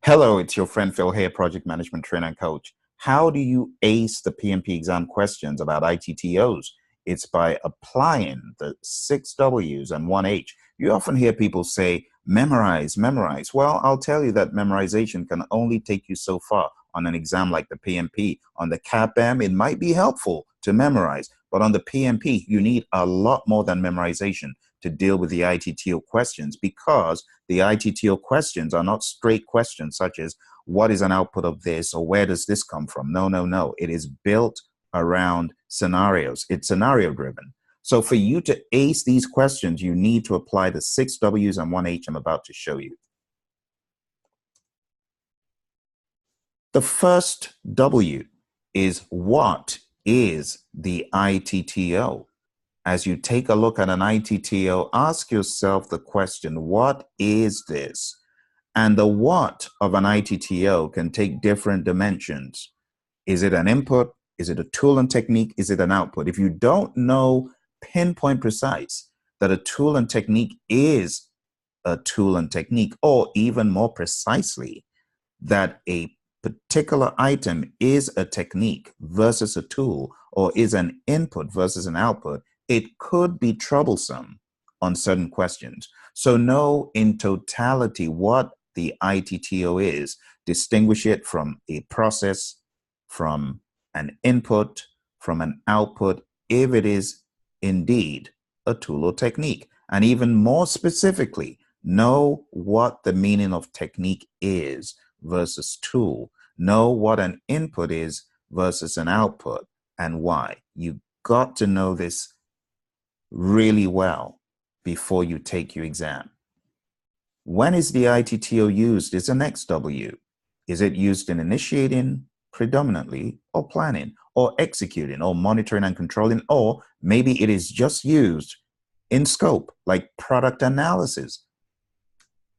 Hello, it's your friend Phil here, project management trainer and coach. How do you ace the PMP exam questions about ITTOs? It's by applying the 6 W's and 1 H. You often hear people say, memorize, memorize. Well, I'll tell you that memorization can only take you so far on an exam like the PMP. On the CAPM, it might be helpful to memorize, but on the PMP, you need a lot more than memorization to deal with the ITTO questions, because the ITTO questions are not straight questions such as what is an output of this or where does this come from? No, no, no. It is built around scenarios. It's scenario driven. So for you to ace these questions, you need to apply the 6 W's and 1 H I'm about to show you. The first W is, what is the ITTO? As you take a look at an ITTO, ask yourself the question, what is this? And the what of an ITTO can take different dimensions. Is it an input? Is it a tool and technique? Is it an output? If you don't know pinpoint precise that a tool and technique is a tool and technique, or even more precisely, that a particular item is a technique versus a tool, or is an input versus an output, it could be troublesome on certain questions. So know in totality what the ITTO is, distinguish it from a process, from an input, from an output, if it is indeed a tool or technique. And even more specifically, know what the meaning of technique is versus tool. Know what an input is versus an output and why. You got to know this really well before you take your exam. When is the ITTO used is the next W. Is it used in initiating predominantly, or planning, or executing, or monitoring and controlling, or maybe it is just used in scope, like product analysis?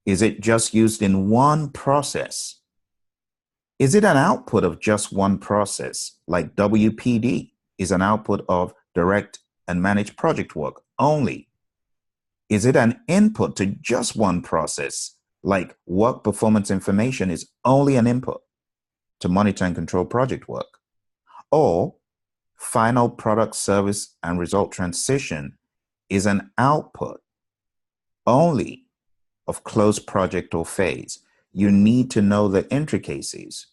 Is it just used in one process? Is it an output of just one process, like WPD is an output of direct and managed project work only? Is it an input to just one process, like work performance information is only an input to monitor and control project work? Or final product, service, and result transition is an output only of closed project or phase? You need to know the intricacies.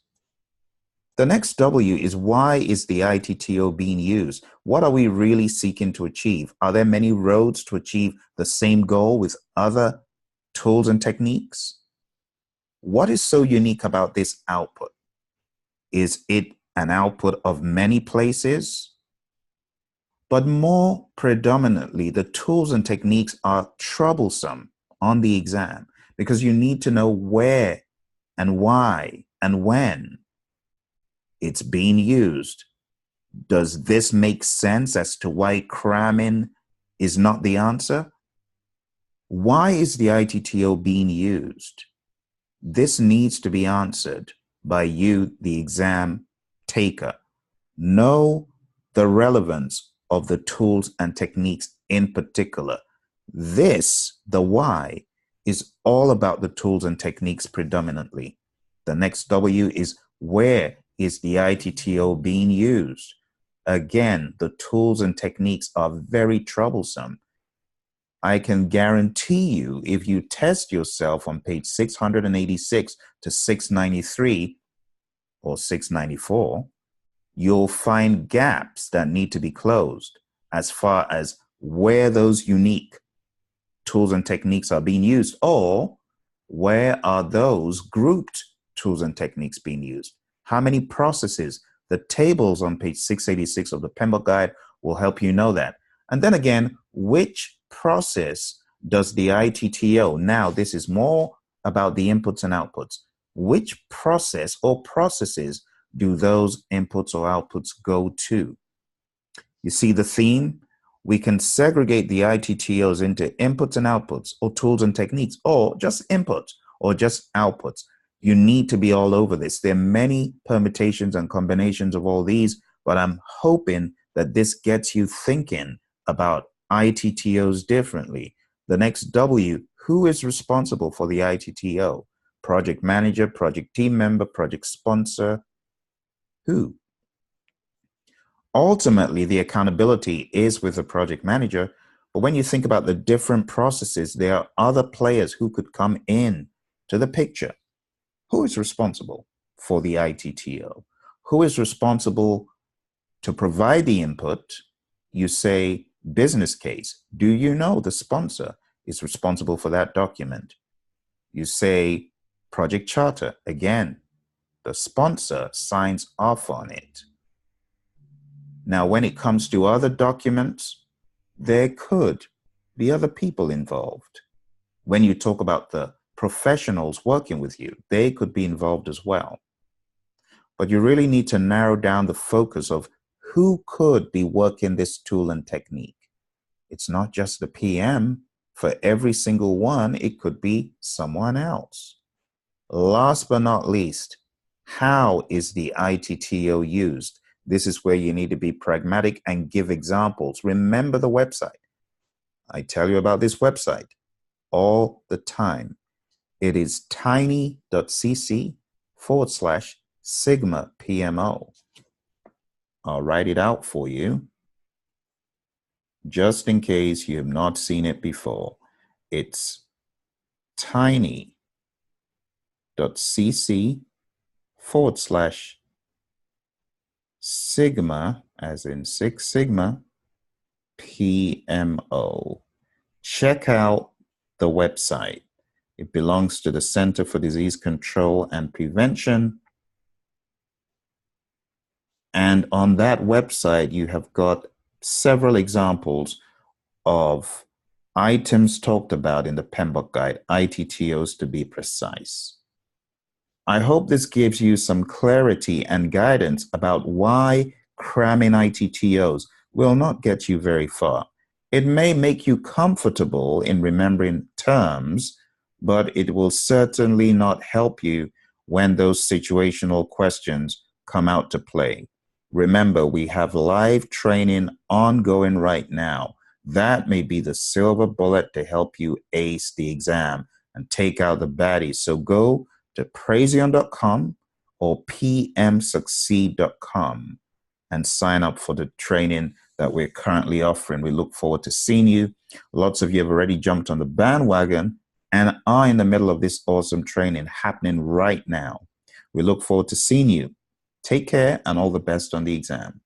The next W is, why is the ITTO being used? What are we really seeking to achieve? Are there many roads to achieve the same goal with other tools and techniques? What is so unique about this output? Is it an output of many places? But more predominantly, the tools and techniques are troublesome on the exam because you need to know where and why and when it's being used. Does this make sense as to why cramming is not the answer? Why is the ITTO being used? This needs to be answered by you, the exam taker. Know the relevance of the tools and techniques in particular. This, the why, is all about the tools and techniques predominantly. The next W is, where is the ITTO being used? Again, the tools and techniques are very troublesome. I can guarantee you, if you test yourself on page 686 to 693 or 694, you'll find gaps that need to be closed as far as where those unique tools and techniques are being used, or where are those grouped tools and techniques being used? How many processes? The tables on page 686 of the PMBOK guide will help you know that. And then again, which process does the ITTO, now this is more about the inputs and outputs, which process or processes do those inputs or outputs go to? You see the theme? We can segregate the ITTOs into inputs and outputs, or tools and techniques, or just inputs, or just outputs. You need to be all over this. There are many permutations and combinations of all these, but I'm hoping that this gets you thinking about ITTOs differently. The next W, who is responsible for the ITTO? project manager, project team member, project sponsor? Who? Ultimately, the accountability is with the project manager, but when you think about the different processes, there are other players who could come in to the picture. Who is responsible for the ITTO? Who is responsible to provide the input? You say business case. Do you know the sponsor is responsible for that document? You say project charter. Again, the sponsor signs off on it. Now, when it comes to other documents, there could be other people involved. When you talk about the professionals working with you, they could be involved as well. But you really need to narrow down the focus of who could be working this tool and technique. It's not just the PM. For every single one, it could be someone else. Last but not least, how is the ITTO used? This is where you need to be pragmatic and give examples. Remember the website. I tell you about this website all the time. It is tiny.cc/Sigma PMO. I'll write it out for you, just in case you have not seen it before. It's tiny.cc/Sigma, as in Six Sigma, PMO. Check out the website. It belongs to the Center for Disease Control and Prevention. And on that website, you have got several examples of items talked about in the PMBOK guide, ITTOs to be precise. I hope this gives you some clarity and guidance about why cramming ITTOs will not get you very far. It may make you comfortable in remembering terms, but it will certainly not help you when those situational questions come out to play. Remember, we have live training ongoing right now. That may be the silver bullet to help you ace the exam and take out the baddies. So go to Praizion.com or pmsucceed.com and sign up for the training that we're currently offering. We look forward to seeing you. Lots of you have already jumped on the bandwagon and are in the middle of this awesome training happening right now. We look forward to seeing you. Take care and all the best on the exam.